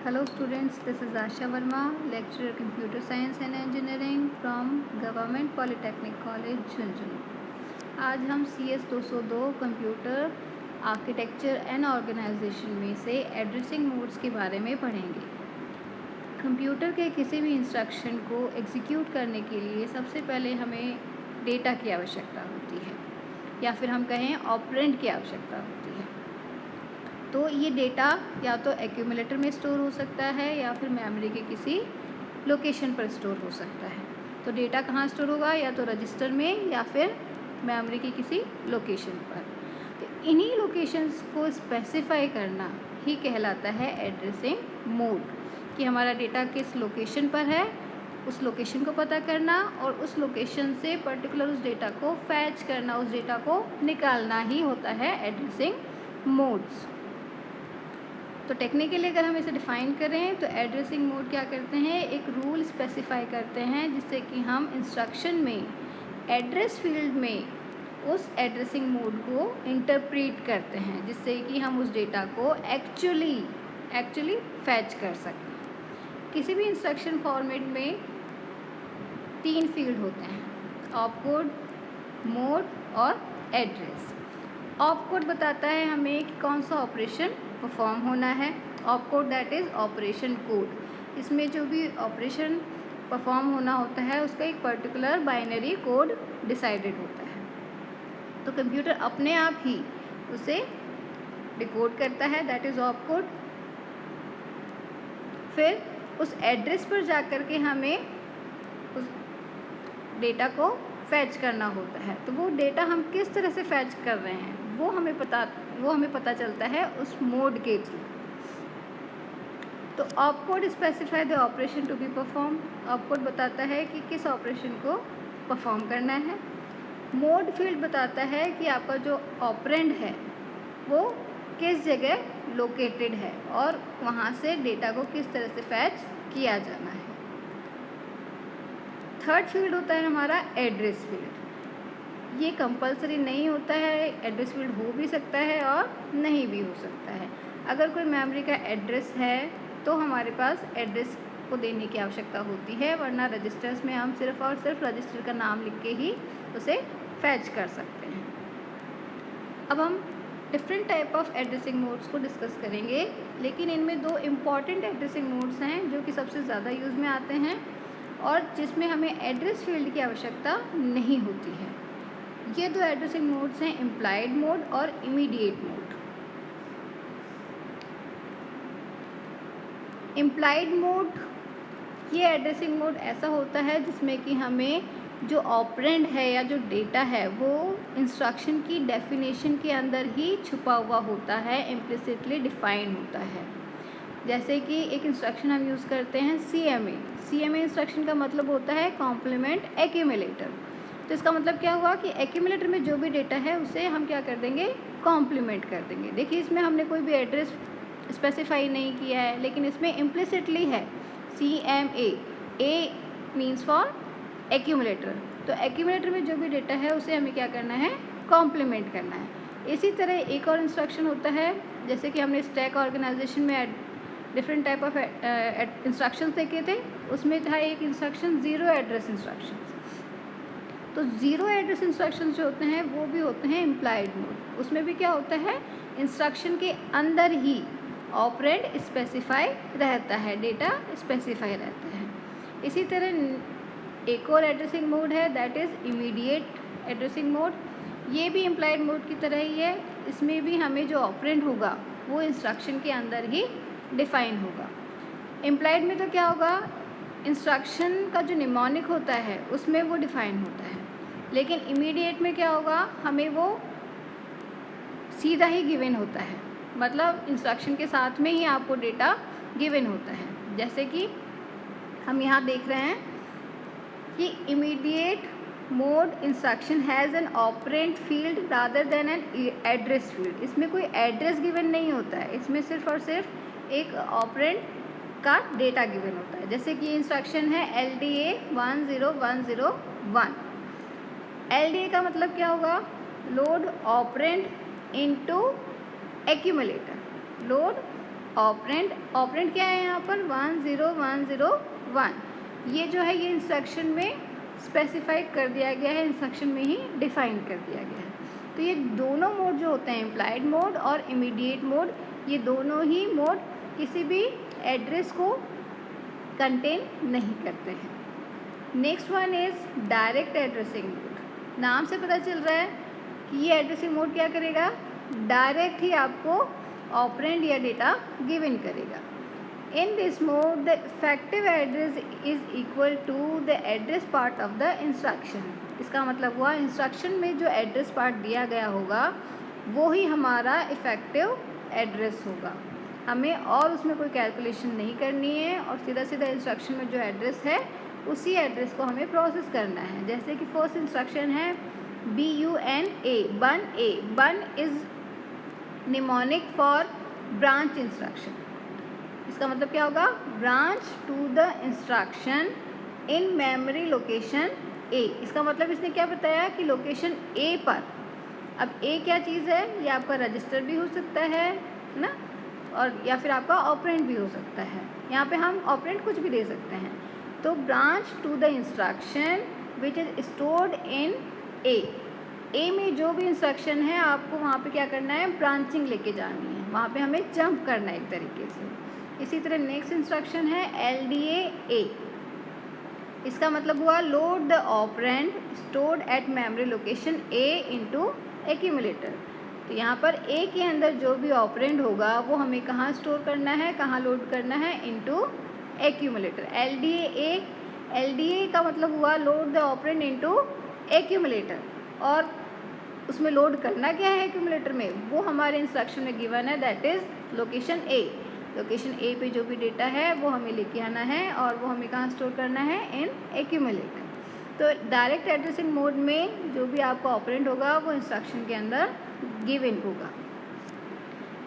Hello students, this is Asha Verma, lecturer Computer Science and Engineering from Government Polytechnic College, Jhunjhunu. आज हम CS 202 computer architecture and organisation में से addressing modes के बारे में पढ़ेंगे। कंप्यूटर के किसी भी इंस्ट्रक्शन को एग्जीक्यूट करने के लिए सबसे पहले हमें डेटा की आवश्यकता होती है, या फिर हम कहें ऑपरेंड की आवश्यकता होती है। तो ये डेटा या तो एक्यूमुलेटर में स्टोर हो सकता है या फिर मेमोरी के किसी लोकेशन पर स्टोर हो सकता है। तो डेटा कहाँ स्टोर होगा, या तो रजिस्टर में या फिर मेमोरी की किसी लोकेशन पर। तो इन्हीं लोकेशंस को स्पेसिफाई करना ही कहलाता है एड्रेसिंग मोड, कि हमारा डेटा किस लोकेशन पर है, उस लोकेशन को पता करना और उस लोकेशन से पर्टिकुलर उस डेटा को फैच करना, उस डेटा को निकालना ही होता है एड्रेसिंग मोड्स। तो टेक्निकली अगर हम इसे डिफ़ाइन करें तो एड्रेसिंग मोड क्या करते हैं, एक रूल स्पेसिफाई करते हैं जिससे कि हम इंस्ट्रक्शन में एड्रेस फील्ड में उस एड्रेसिंग मोड को इंटरप्रेट करते हैं, जिससे कि हम उस डेटा को एक्चुअली फैच कर सकें। किसी भी इंस्ट्रक्शन फॉर्मेट में 3 फील्ड होते हैं, ऑपकोड, मोड और एड्रेस। ऑपकोड बताता है हमें कि कौन सा ऑपरेशन परफॉर्म होना है। Opcode that is operation code. इसमें जो भी ऑपरेशन परफॉर्म होना होता है उसका एक पर्टिकुलर बाइनरी कोड डिसाइडेड होता है। तो कंप्यूटर अपने आप ही उसे डिकोड करता है, दैट इज़ ऑपकोड। फिर उस एड्रेस पर जा कर के हमें उस डेटा को फैच करना होता है। तो वो डेटा हम किस तरह से फैच कर रहे हैं वो हमें पता चलता है उस मोड के थ्रू। तो opcode specify the operation to be perform. Opcode बताता है कि किस ऑपरेशन को परफॉर्म करना है। मोड फील्ड बताता है कि आपका जो ऑपरेंड है वो किस जगह लोकेटेड है और वहाँ से डेटा को किस तरह से फैच किया जाना है। थर्ड फील्ड होता है हमारा एड्रेस फील्ड। ये कंपलसरी नहीं होता है, एड्रेस फील्ड हो भी सकता है और नहीं भी हो सकता है। अगर कोई मेमोरी का एड्रेस है तो हमारे पास एड्रेस को देने की आवश्यकता होती है, वरना रजिस्टर्स में हम सिर्फ और सिर्फ रजिस्टर का नाम लिख के ही उसे फैच कर सकते हैं। अब हम different type of addressing modes को डिस्कस करेंगे, लेकिन इनमें 2 इम्पॉर्टेंट एड्रेसिंग मोड्स हैं जो कि सबसे ज़्यादा यूज़ में आते हैं और जिसमें हमें एड्रेस फील्ड की आवश्यकता नहीं होती है। ये 2 एड्रेसिंग मोड्स हैं, इम्प्लाइड मोड और इमीडिएट मोड। इम्प्लाइड मोड ये एड्रेसिंग मोड ऐसा होता है जिसमें कि हमें जो ऑपरेंड है या जो डेटा है वो इंस्ट्रक्शन की डेफिनेशन के अंदर ही छुपा हुआ होता है, इम्प्लिसिटली डिफाइन होता है। जैसे कि एक इंस्ट्रक्शन हम यूज़ करते हैं CMA इंस्ट्रक्शन का मतलब होता है कॉम्प्लीमेंट एक्यूमुलेटर। तो इसका मतलब क्या हुआ कि एक्यूमुलेटर में जो भी डेटा है उसे हम क्या कर देंगे, कॉम्प्लीमेंट कर देंगे। देखिए इसमें हमने कोई भी एड्रेस स्पेसिफाई नहीं किया है, लेकिन इसमें इम्प्लिसिटली है CMA, A means for accumulator. तो एक्यूमुलेटर में जो भी डेटा है उसे हमें क्या करना है, कॉम्प्लीमेंट करना है। इसी तरह एक और इंस्ट्रक्शन होता है, जैसे कि हमने स्टैक ऑर्गेनाइजेशन में डिफरेंट टाइप ऑफ इंस्ट्रक्शंस देखे थे, उसमें था एक इंस्ट्रक्शन ज़ीरो एड्रेस इंस्ट्रक्शन। तो ज़ीरो एड्रेस इंस्ट्रक्शंस जो होते हैं वो भी होते हैं इम्प्लाइड मोड। उसमें भी क्या होता है, इंस्ट्रक्शन के अंदर ही ऑपरेंड स्पेसिफाई रहता है, डेटा स्पेसिफाई रहता है। इसी तरह एक और एड्रेसिंग मोड है, that is immediate addressing mode. ये भी इम्प्लाइड मोड की तरह ही है। इसमें भी हमें जो ऑपरेंड होगा वो इंस्ट्रक्शन के अंदर ही डिफाइन होगा। इम्प्लाइड में तो क्या होगा, इंस्ट्रक्शन का जो निमोनिक होता है उसमें वो डिफाइन होता है, लेकिन इमीडिएट में क्या होगा, हमें वो सीधा ही गिवन होता है, मतलब इंस्ट्रक्शन के साथ में ही आपको डेटा गिवन होता है। जैसे कि हम यहाँ देख रहे हैं कि immediate mode instruction has an operand field rather than an address field. इसमें कोई एड्रेस गिवन नहीं होता है, इसमें सिर्फ और सिर्फ एक ऑपरेंड का डेटा गिवन होता है। जैसे कि इंस्ट्रक्शन है LDA 10101। LDA का मतलब क्या होगा, load operand into accumulator. Load operand क्या है यहाँ पर 10101, ये जो है ये इंस्ट्रक्शन में स्पेसिफाइड कर दिया गया है, इंस्ट्रक्शन में ही डिफाइन कर दिया गया है। तो ये दोनों मोड जो होते हैं इम्प्लाइड मोड और इमीडिएट मोड, ये दोनों ही मोड किसी भी एड्रेस को कंटेन नहीं करते हैं। Next one is direct addressing mode. नाम से पता चल रहा है कि ये एड्रेसिंग मोड क्या करेगा, डायरेक्ट ही आपको ऑपरेंड या डेटा गिवन करेगा। In this mode the effective address is equal to the address part of the instruction. इसका मतलब हुआ इंस्ट्रक्शन में जो एड्रेस पार्ट दिया गया होगा वो ही हमारा इफेक्टिव एड्रेस होगा। हमें और उसमें कोई कैलकुलेशन नहीं करनी है और सीधा सीधा इंस्ट्रक्शन में जो एड्रेस है उसी एड्रेस को हमें प्रोसेस करना है। जैसे कि फर्स्ट इंस्ट्रक्शन है BUNA, BUN is mnemonic for branch instruction. इसका मतलब क्या होगा, branch to the instruction in memory location A। इसका मतलब इसने क्या बताया कि लोकेशन A पर। अब A क्या चीज़ है, ये आपका रजिस्टर भी हो सकता है ना, और या फिर आपका ऑपरेंड भी हो सकता है। यहाँ पे हम ऑपरेंड कुछ भी दे सकते हैं। तो branch to the instruction which is stored in a में जो भी इंस्ट्रक्शन है आपको वहाँ पे क्या करना है, ब्रांचिंग लेके जानी है, वहाँ पे हमें जंप करना है एक तरीके से। इसी तरह नेक्स्ट इंस्ट्रक्शन है LDA। इसका मतलब हुआ load the operand stored at memory location A into accumulator. तो यहाँ पर A के अंदर जो भी ऑपरेंड होगा वो हमें कहाँ स्टोर करना है, कहाँ लोड करना है, इनटू एक्यूमुलेटर। LDA का मतलब हुआ load the operand into accumulator, और उसमें लोड करना क्या है एक्यूमुलेटर में, वो हमारे इंस्ट्रक्शन में गिवन है, that is location A। Location A पे जो भी डेटा है वो हमें लेके आना है और वो हमें कहाँ स्टोर करना है, इन एक्यूमुलेटर। तो डायरेक्ट एड्रेसिंग मोड में जो भी आपका ऑपरेंड होगा वो इंस्ट्रक्शन के अंदर गिवन होगा।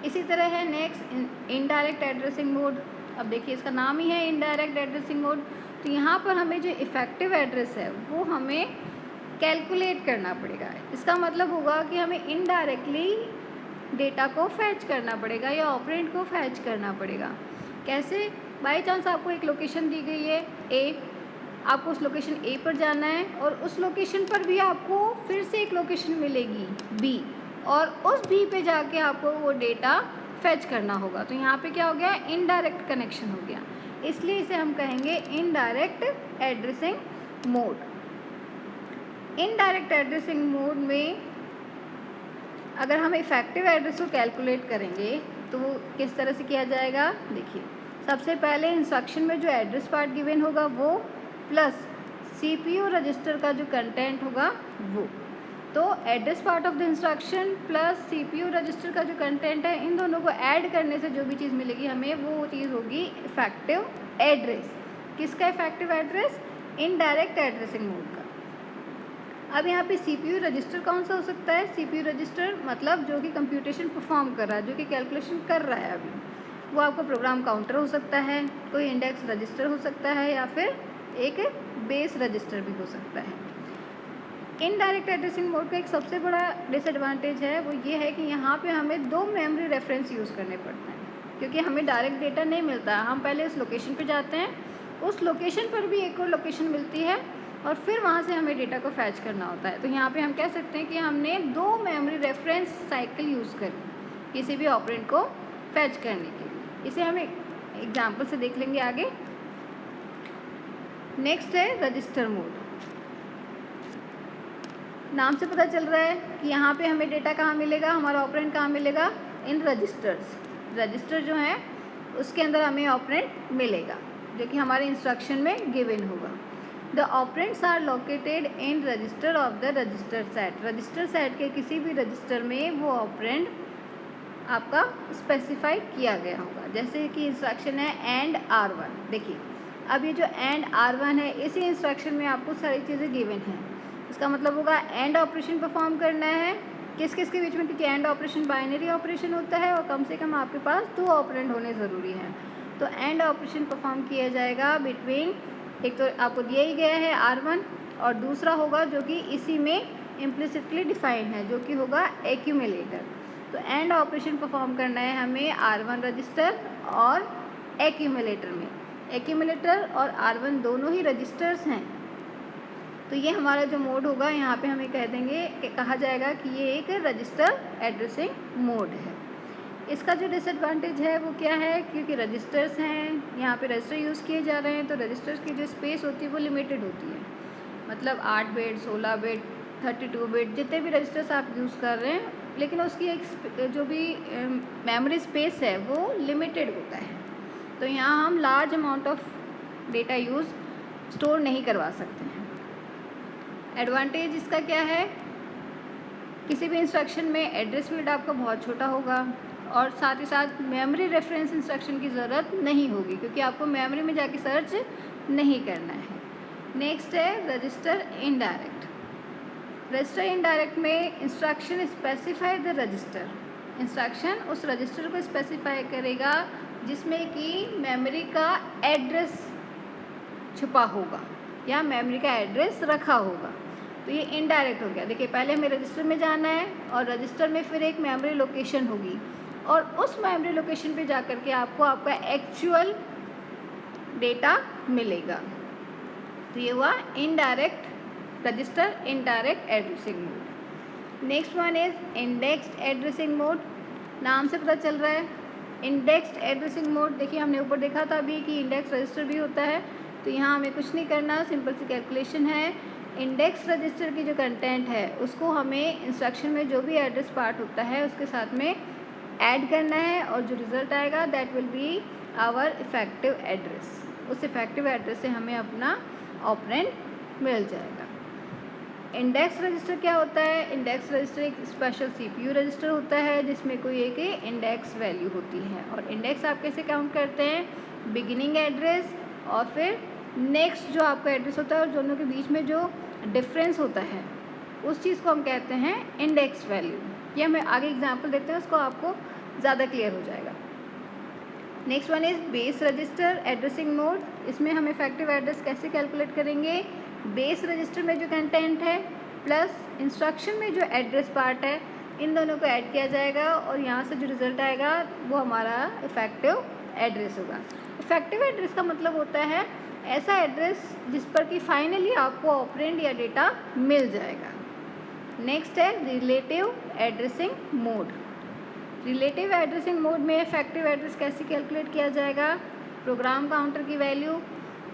इसी तरह है नेक्स्ट इनडायरेक्ट एड्रेसिंग मोड। अब देखिए इसका नाम ही है इनडायरेक्ट एड्रेसिंग मोड। तो यहाँ पर हमें जो इफ़ेक्टिव एड्रेस है वो हमें कैलकुलेट करना पड़ेगा। इसका मतलब होगा कि हमें इनडायरेक्टली डेटा को फैच करना पड़ेगा या ऑपरेंड को फैच करना पड़ेगा। कैसे, बाई चांस आपको एक लोकेशन दी गई है A, आपको उस लोकेशन A पर जाना है और उस लोकेशन पर भी आपको फिर से एक लोकेशन मिलेगी B, और उस B पे जाके आपको वो डेटा फैच करना होगा। तो यहाँ पे क्या हो गया, इनडायरेक्ट कनेक्शन हो गया, इसलिए इसे हम कहेंगे indirect addressing mode. Indirect addressing mode में अगर हम इफेक्टिव एड्रेस को कैलकुलेट करेंगे तो वो किस तरह से किया जाएगा, देखिए सबसे पहले इंस्ट्रक्शन में जो एड्रेस पार्ट गिवन होगा वो प्लस CPU रजिस्टर का जो कंटेंट होगा वो। तो address part of the instruction plus CPU register का जो कंटेंट है, इन दोनों को ऐड करने से जो भी चीज़ मिलेगी हमें वो चीज़ होगी इफेक्टिव एड्रेस। किसका effective address, indirect addressing mode का। अब यहाँ पे CPU रजिस्टर कौन सा हो सकता है, CPU रजिस्टर मतलब जो कि कंप्यूटेशन परफॉर्म कर रहा है, जो कि कैलकुलेशन कर रहा है अभी, वो आपका प्रोग्राम काउंटर हो सकता है, कोई इंडेक्स रजिस्टर हो सकता है, या फिर एक बेस रजिस्टर भी हो सकता है। इनडायरेक्ट एड्रेसिंग मोड का एक सबसे बड़ा डिसएडवांटेज है वो ये है कि यहाँ पे हमें 2 मेमोरी रेफरेंस यूज़ करने पड़ते हैं, क्योंकि हमें डायरेक्ट डेटा नहीं मिलता। हम पहले उस लोकेशन पे जाते हैं, उस लोकेशन पर भी एक और लोकेशन मिलती है और फिर वहाँ से हमें डेटा को फैच करना होता है। तो यहाँ पे हम कह सकते हैं कि हमने 2 मेमोरी रेफरेंस साइकिल यूज़ करी किसी भी ऑपरेंड को फैच करने के लिए। इसे हम एग्जाम्पल से देख लेंगे आगे। नेक्स्ट है रजिस्टर मोड। नाम से पता चल रहा है कि यहाँ पे हमें डेटा कहाँ मिलेगा, हमारा ऑपरेंड कहाँ मिलेगा, इन रजिस्टर्स। रजिस्टर जो है उसके अंदर हमें ऑपरेंड मिलेगा जो कि हमारे इंस्ट्रक्शन में गिवन होगा। The operands are located in register of the register set. Register set के किसी भी रजिस्टर में वो ऑपरेंड आपका स्पेसिफाई किया गया होगा। जैसे कि इंस्ट्रक्शन है एंड R1। देखिए अब ये जो एंड R1 है, इसी इंस्ट्रक्शन में आपको सारी चीज़ें गिवन हैं। इसका मतलब होगा एंड ऑपरेशन परफॉर्म करना है किस किस के बीच में, क्योंकि एंड ऑपरेशन बाइनरी ऑपरेशन होता है और कम से कम आपके पास 2 ऑपरेंड होने ज़रूरी हैं। तो एंड ऑपरेशन परफॉर्म किया जाएगा बिटवीन, एक तो आपको दिया ही गया है R1 और दूसरा होगा जो कि इसी में इम्प्लिसिटली डिफाइंड है, जो कि होगा एक्यूमुलेटर। तो एंड ऑपरेशन परफॉर्म करना है हमें R1 रजिस्टर और एक्यूमुलेटर में। एक्यूमुलेटर और R1 दोनों ही रजिस्टर्स हैं, तो ये हमारा जो मोड होगा यहाँ पे हमें कह देंगे कि कहा जाएगा कि ये एक रजिस्टर एड्रेसिंग मोड है। इसका जो डिसएडवांटेज है वो क्या है, क्योंकि रजिस्टर्स हैं, यहाँ पे रजिस्टर यूज़ किए जा रहे हैं, तो रजिस्टर्स की जो स्पेस होती है वो लिमिटेड होती है। मतलब 8 बिट, 16 बिट, 32 बिट, जितने भी रजिस्टर्स आप यूज़ कर रहे हैं, लेकिन उसकी एक जो भी मेमोरी स्पेस है वो लिमिटेड होता है। तो यहाँ हम large amount of data use store नहीं करवा सकते हैं। एडवांटेज इसका क्या है, किसी भी इंस्ट्रक्शन में एड्रेस फील्ड आपका बहुत छोटा होगा और साथ ही साथ मेमोरी रेफरेंस इंस्ट्रक्शन की ज़रूरत नहीं होगी, क्योंकि आपको मेमोरी में जाके सर्च नहीं करना है। नेक्स्ट है रजिस्टर इनडायरेक्ट। रजिस्टर इनडायरेक्ट में instruction specify the register, instruction उस रजिस्टर को स्पेसिफाई करेगा जिसमें कि मेमोरी का एड्रेस छुपा होगा या मेमोरी का एड्रेस रखा होगा। तो ये इनडायरेक्ट हो गया। देखिए, पहले हमें रजिस्टर में जाना है और रजिस्टर में फिर एक मेमोरी लोकेशन होगी और उस मेमोरी लोकेशन पे जा कर के आपको आपका एक्चुअल डेटा मिलेगा। तो ये हुआ indirect register indirect addressing mode. Next one is indexed addressing mode. नाम से पता चल रहा है इंडेक्स्ड एड्रेसिंग मोड। देखिए, हमने ऊपर देखा था अभी कि इंडेक्स रजिस्टर भी होता है, तो यहाँ हमें कुछ नहीं करना, सिंपल सी कैलकुलेशन है। इंडेक्स रजिस्टर की जो कंटेंट है उसको हमें इंस्ट्रक्शन में जो भी एड्रेस पार्ट होता है उसके साथ में ऐड करना है और जो रिज़ल्ट आएगा that will be our effective address. उस इफ़ेक्टिव एड्रेस से हमें अपना ऑपरेंड मिल जाएगा। इंडेक्स रजिस्टर क्या होता है, इंडेक्स रजिस्टर एक स्पेशल CPU रजिस्टर होता है जिसमें कोई एक इंडेक्स वैल्यू होती है। और इंडेक्स आप कैसे काउंट करते हैं, बिगिनिंग एड्रेस और फिर नेक्स्ट जो आपका एड्रेस होता है और दोनों के बीच में जो डिफरेंस होता है उस चीज़ को हम कहते हैं इंडेक्स वैल्यू। ये हमें आगे एग्जांपल देते हैं, उसको आपको ज़्यादा क्लियर हो जाएगा। Next one is base register addressing mode. इसमें हम इफेक्टिव एड्रेस कैसे कैलकुलेट करेंगे, बेस रजिस्टर में जो कंटेंट है प्लस इंस्ट्रक्शन में जो एड्रेस पार्ट है, इन दोनों को ऐड किया जाएगा और यहाँ से जो रिज़ल्ट आएगा वो हमारा इफेक्टिव एड्रेस होगा। इफेक्टिव एड्रेस का मतलब होता है ऐसा एड्रेस जिस पर कि फाइनली आपको ऑपरेंड या डेटा मिल जाएगा। नेक्स्ट है relative addressing mode. Relative addressing mode में इफेक्टिव एड्रेस कैसे कैलकुलेट किया जाएगा, प्रोग्राम काउंटर की वैल्यू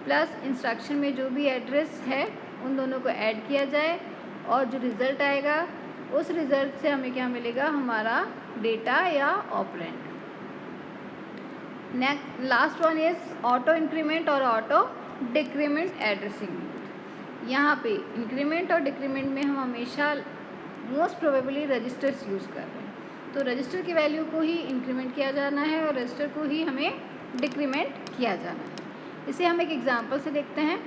प्लस इंस्ट्रक्शन में जो भी एड्रेस है उन दोनों को ऐड किया जाए और जो रिज़ल्ट आएगा उस रिज़ल्ट से हमें क्या मिलेगा, हमारा डेटा या operand. Next last one is auto increment और ऑटो डिक्रीमेंट एड्रेसिंग मोड। यहाँ पे इंक्रीमेंट और डिक्रीमेंट में हम हमेशा मोस्ट प्रोबेबली रजिस्टर्स यूज़ कर रहे हैं, तो रजिस्टर की वैल्यू को ही इंक्रीमेंट किया जाना है और रजिस्टर को ही हमें डिक्रीमेंट किया जाना है। इसे हम एक एग्जांपल से देखते हैं।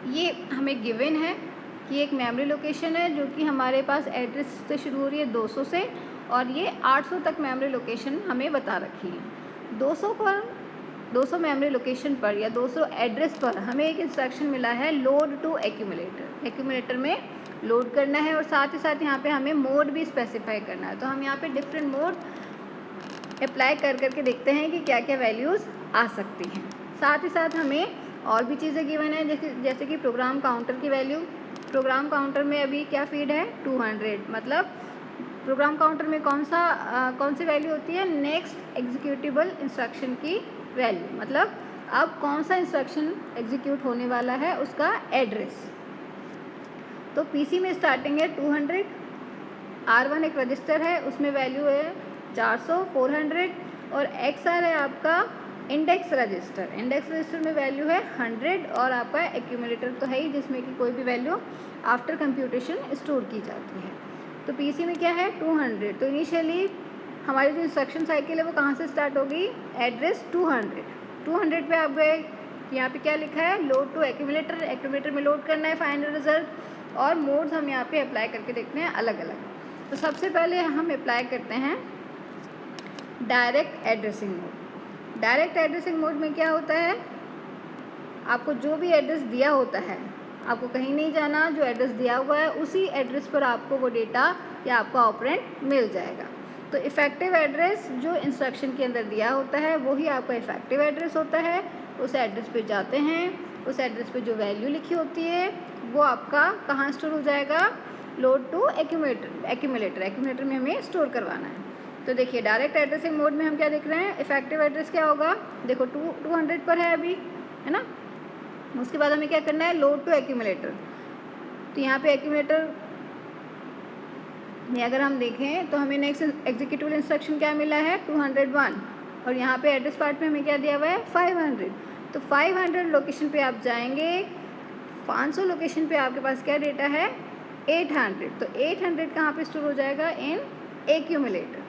ये हमें गिवन है कि एक मेमोरी लोकेशन है जो कि हमारे पास एड्रेस से शुरू हो रही है 200 से और ये 800 तक मेमोरी लोकेशन हमें बता रखी है। 200 मेमोरी लोकेशन पर या 200 एड्रेस पर हमें एक इंस्ट्रक्शन मिला है लोड टू एक्यूमुलेटर। एक्यूमुलेटर में लोड करना है और साथ ही साथ यहाँ पे हमें मोड भी स्पेसिफाई करना है। तो हम यहाँ पे डिफरेंट मोड अप्लाई कर करके देखते हैं कि क्या क्या वैल्यूज़ आ सकती हैं। साथ ही साथ हमें और भी चीज़ें गिवन है, जैसे कि प्रोग्राम काउंटर की वैल्यू। प्रोग्राम काउंटर में अभी क्या फीड है 200, मतलब प्रोग्राम काउंटर में कौन सी वैल्यू होती है, नेक्स्ट एग्जीक्यूटेबल इंस्ट्रक्शन की वैल्यू, मतलब अब कौन सा इंस्ट्रक्शन एग्जीक्यूट होने वाला है उसका एड्रेस। तो पीसी में स्टार्टिंग है 200, R1 एक रजिस्टर है उसमें वैल्यू है 400, 400 और XR है आपका इंडेक्स रजिस्टर। इंडेक्स रजिस्टर में वैल्यू है 100 और आपका एक्यूमुलेटर तो है ही जिसमें कि कोई भी वैल्यू आफ्टर कंप्यूटेशन स्टोर की जाती है। तो पीसी में क्या है 200। तो इनिशियली हमारी जो इंस्ट्रक्शन साइकिल है वो कहाँ से स्टार्ट होगी, एड्रेस 200 पे आप गए, यहाँ पे क्या लिखा है लोड टू एक्यूमुलेटर। एक्यूमुलेटर में लोड करना है फाइनल रिजल्ट और मोड्स हम यहाँ पे अप्लाई करके देखते हैं अलग अलग। तो सबसे पहले हम अप्लाई करते हैं direct addressing mode. Direct addressing mode में क्या होता है, आपको जो भी एड्रेस दिया होता है, आपको कहीं नहीं जाना, जो एड्रेस दिया हुआ है उसी एड्रेस पर आपको वो डेटा या आपका ऑपरेंड मिल जाएगा। तो इफ़ेक्टिव एड्रेस जो इंस्ट्रक्शन के अंदर दिया होता है वही आपका इफ़ेक्टिव एड्रेस होता है। उस एड्रेस पे जाते हैं, उस एड्रेस पे जो वैल्यू लिखी होती है वो आपका कहाँ स्टोर हो जाएगा, लोड टू एक्यूमुलेटर में हमें स्टोर करवाना है। तो देखिए डायरेक्ट एड्रेसिंग मोड में हम क्या देख रहे हैं, इफ़ेक्टिव एड्रेस क्या होगा, देखो 200 पर है अभी, है ना। उसके बाद हमें क्या करना है, लोड टू एक्यूमुलेटर। तो यहाँ पे एक्यूमुलेटर में अगर हम देखें तो हमें नेक्स्ट एग्जीक्यूटिबल इंस्ट्रक्शन क्या मिला है, 201, और यहाँ पे एड्रेस पार्ट में हमें क्या दिया हुआ है, 500। तो 500 लोकेशन पे आप जाएंगे, 500 लोकेशन पे आपके पास क्या डेटा है, 800। तो 800 कहाँ पे स्टोर हो जाएगा, इन एक्यूमुलेटर।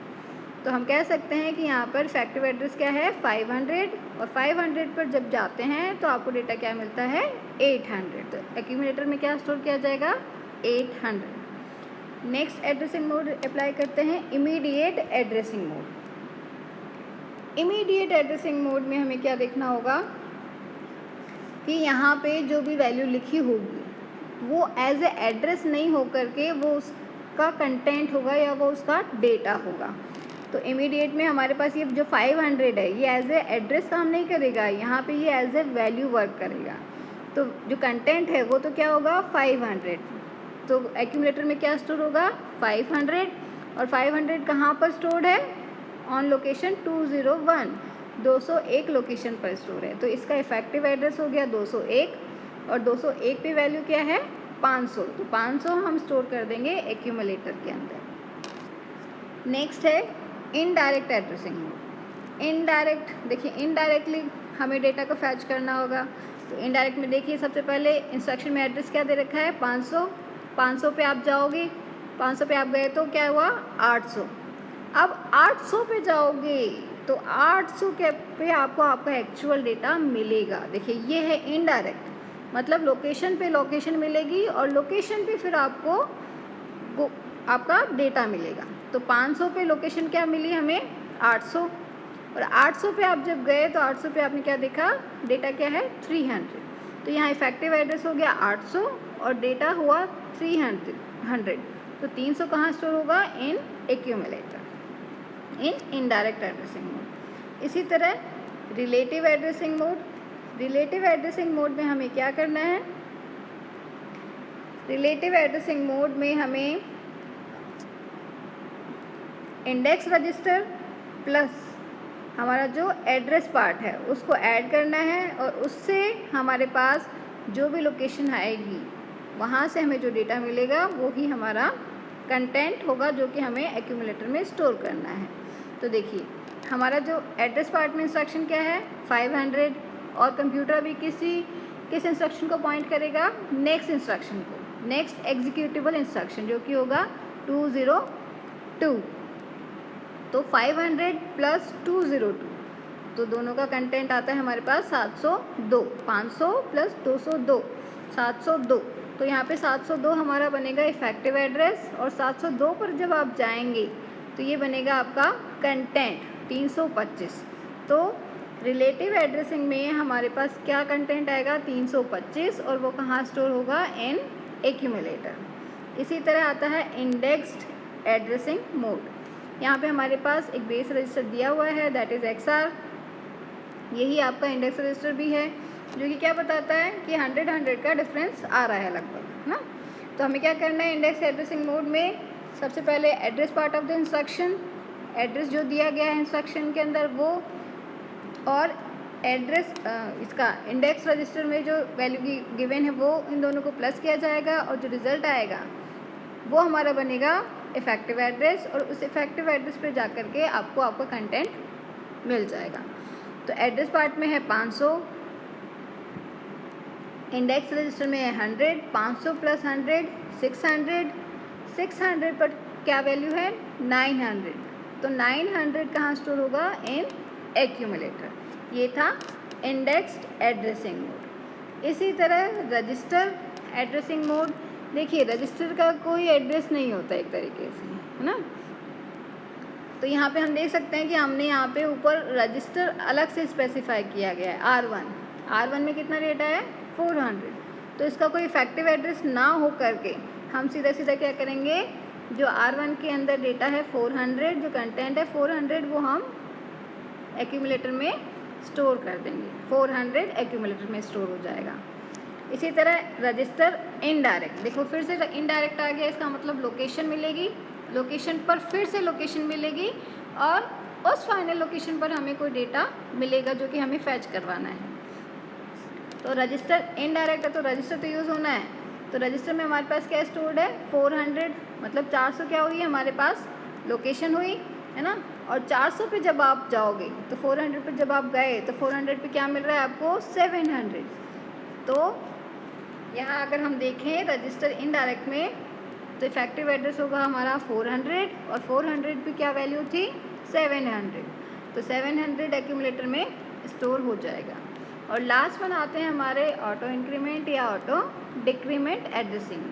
तो हम कह सकते हैं कि यहाँ पर इफेक्टिव एड्रेस क्या है, 500, और 500 पर जब जाते हैं तो आपको डेटा क्या मिलता है, 800। तो एक्यूमुलेटर में क्या स्टोर किया जाएगा, 800। नेक्स्ट एड्रेसिंग मोड अप्लाई करते हैं, immediate addressing mode. Immediate addressing mode में हमें क्या देखना होगा कि यहाँ पे जो भी वैल्यू लिखी होगी वो एज ए एड्रेस नहीं हो करके वो उसका कंटेंट होगा या वो उसका डेटा होगा। तो इमीडिएट में हमारे पास ये जो 500 है ये एज ए एड्रेस काम नहीं करेगा, यहाँ पे ये एज ए वैल्यू वर्क करेगा। तो जो कंटेंट है वो तो क्या होगा, 500। तो एक्यूमुलेटर में क्या स्टोर होगा, 500, और 500 कहाँ पर स्टोर्ड है, ऑन लोकेशन 201, 201 लोकेशन पर स्टोर है। तो इसका इफेक्टिव एड्रेस हो गया 201, और 201 पे वैल्यू क्या है, 500। तो 500 हम स्टोर कर देंगे एक्यूमुलेटर के अंदर। नेक्स्ट है इनडायरेक्ट एड्रेसिंग मोड। इनडायरेक्ट, देखिए इनडायरेक्टली हमें डेटा को फैच करना होगा। तो इनडायरेक्ट में देखिए सबसे पहले इंस्ट्रक्शन में एड्रेस क्या दे रखा है, 500। 500 पे आप जाओगे, 500 पे आप गए तो क्या हुआ, 800। अब 800 पे जाओगे तो 800 के पे आपको आपका एक्चुअल डेटा मिलेगा। देखिए ये है इनडायरेक्ट, मतलब लोकेशन पे लोकेशन मिलेगी और लोकेशन पे फिर आपको आपका डेटा मिलेगा। तो 500 पे लोकेशन क्या मिली हमें, 800, और 800 पे आप जब गए तो 800 पे आपने क्या देखा, डेटा क्या है, 300। तो यहाँ इफेक्टिव एड्रेस हो गया 800 और डेटा हुआ 300। तो 300 कहाँ स्टोर होगा, इन accumulator, in indirect addressing mode. इसी तरह relative addressing mode. Relative addressing mode में हमें क्या करना है, रिलेटिव एड्रेसिंग मोड में हमें इंडेक्स रजिस्टर प्लस हमारा जो एड्रेस पार्ट है उसको ऐड करना है, और उससे हमारे पास जो भी लोकेशन आएगी वहाँ से हमें जो डेटा मिलेगा वो ही हमारा कंटेंट होगा जो कि हमें एक्यूमुलेटर में स्टोर करना है। तो देखिए हमारा जो एड्रेस पार्ट में इंस्ट्रक्शन क्या है, 500, और कंप्यूटर भी किस इंस्ट्रक्शन को पॉइंट करेगा, नेक्स्ट इंस्ट्रक्शन को, नेक्स्ट एग्जीक्यूटिबल इंस्ट्रक्शन जो कि होगा 202। तो 500 प्लस 202, तो दोनों का कंटेंट आता है हमारे पास 702। 500 प्लस 202, 702। तो यहाँ पे 702 हमारा बनेगा इफेक्टिव एड्रेस, और 702 पर जब आप जाएंगे तो ये बनेगा आपका कंटेंट 325। तो रिलेटिव एड्रेसिंग में हमारे पास क्या कंटेंट आएगा, 325, और वो कहाँ स्टोर होगा, इन एक्यूमुलेटर। इसी तरह आता है इंडेक्स्ड एड्रेसिंग मोड। यहाँ पे हमारे पास एक बेस रजिस्टर दिया हुआ है, दैट इज़ XR। यही आपका इंडेक्स रजिस्टर भी है जो कि क्या बताता है कि 100 का डिफरेंस आ रहा है लगभग, है ना। तो हमें क्या करना है, इंडेक्स एड्रेसिंग मोड में सबसे पहले address part of the instruction, address जो दिया गया है इंस्ट्रक्शन के अंदर वो, और एड्रेस इसका इंडेक्स रजिस्टर में जो वैल्यू गिवन है वो, इन दोनों को प्लस किया जाएगा, और जो रिज़ल्ट आएगा वो हमारा बनेगा इफेक्टिव एड्रेस, और उस इफेक्टिव एड्रेस पर जा कर के आपको आपका कंटेंट मिल जाएगा। तो एड्रेस पार्ट में है 500, इंडेक्स रजिस्टर में है 100, 500 प्लस 100 600, 600 पर क्या वैल्यू है, 900। तो 900 कहाँ स्टोर होगा, इन एक्यूमुलेटर। ये था इंडेक्स्ड एड्रेसिंग मोड। इसी तरह रजिस्टर एड्रेसिंग मोड। देखिए रजिस्टर का कोई एड्रेस नहीं होता एक तरीके से, है ना। तो यहाँ पे हम देख सकते हैं कि हमने यहाँ पे ऊपर रजिस्टर अलग से स्पेसिफाई किया गया है, R1 में कितना डेटा है, 400। तो इसका कोई इफेक्टिव एड्रेस ना हो करके हम सीधा सीधा क्या करेंगे, जो R1 के अंदर डेटा है 400, जो कंटेंट है 400, वो हम एक्यूमुलेटर में स्टोर कर देंगे। 400 एक्यूमुलेटर में स्टोर हो जाएगा। इसी तरह रजिस्टर इनडायरेक्ट, देखो फिर से इनडायरेक्ट आ गया, इसका मतलब लोकेशन मिलेगी, लोकेशन पर फिर से लोकेशन मिलेगी और उस फाइनल लोकेशन पर हमें कोई डेटा मिलेगा जो कि हमें फैच करवाना है। तो रजिस्टर इनडायरेक्ट है तो रजिस्टर तो यूज़ होना है। तो रजिस्टर में हमारे पास क्या स्टोर्ड है 400, मतलब 400 क्या हुई हमारे पास लोकेशन हुई है ना। और 400 पे जब आप जाओगे तो 400 पे जब आप गए तो 400 पे क्या मिल रहा है आपको 700। तो यहाँ अगर हम देखें रजिस्टर इनडायरेक्ट में तो इफेक्टिव एड्रेस होगा हमारा 400 और 400 पे क्या वैल्यू थी 700। तो 700 एक्यूमुलेटर में स्टोर हो जाएगा। और लास्ट वन आते हैं हमारे ऑटो इंक्रीमेंट या ऑटो डिक्रीमेंट एड्रेसिंग।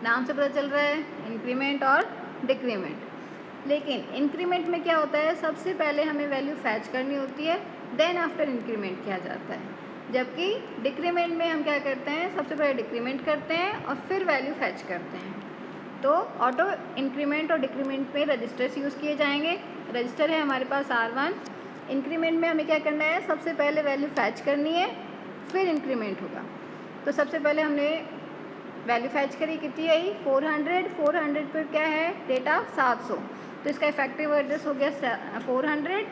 नाम से पता चल रहा है इंक्रीमेंट और डिक्रीमेंट। लेकिन इंक्रीमेंट में क्या होता है, सबसे पहले हमें वैल्यू फैच करनी होती है, देन आफ्टर इंक्रीमेंट किया जाता है। जबकि डिक्रीमेंट में हम क्या करते हैं, सबसे पहले डिक्रीमेंट करते हैं और फिर वैल्यू फैच करते हैं। तो ऑटो इंक्रीमेंट और डिक्रीमेंट में रजिस्टर्स यूज़ किए जाएंगे। रजिस्टर है हमारे पास R1, इंक्रीमेंट में हमें क्या करना है, सबसे पहले वैल्यू फैच करनी है फिर इंक्रीमेंट होगा। तो सबसे पहले हमने वैल्यू फैच करी, कितनी आई 400, 400 पर क्या है डेटा 700, तो इसका इफेक्टिव एड्रेस हो गया 400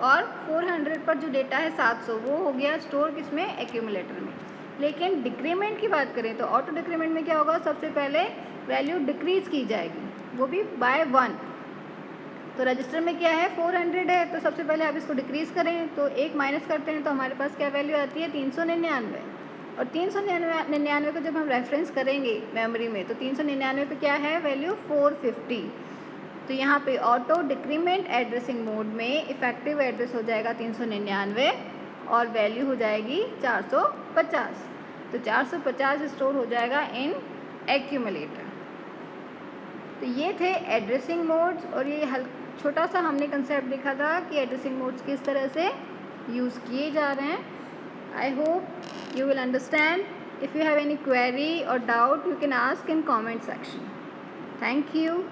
और 400 पर जो डेटा है 700 वो हो गया स्टोर किसमें एक्यूमुलेटर में। लेकिन डिक्रीमेंट की बात करें तो ऑटो डिक्रीमेंट में क्या होगा, सबसे पहले वैल्यू डिक्रीज़ की जाएगी, वो भी बाय 1। तो रजिस्टर में क्या है 400 है, तो सबसे पहले आप इसको डिक्रीज़ करें तो 1 माइनस करते हैं तो हमारे पास क्या वैल्यू आती है 399। और 399 को जब हम रेफरेंस करेंगे मेमोरी में तो 399 पे क्या है वैल्यू 450। तो यहाँ पे ऑटो डिक्रीमेंट एड्रेसिंग मोड में इफेक्टिव एड्रेस हो जाएगा 399 और वैल्यू हो जाएगी 450। तो 450 स्टोर हो जाएगा इन एक्यूमुलेटर। तो ये थे एड्रेसिंग मोड्स और ये छोटा सा हमने कंसेप्ट देखा था कि एड्रेसिंग मोड्स किस तरह से यूज़ किए जा रहे हैं। I hope you will understand. If you have any query or doubt, you can ask in comment section. Thank you.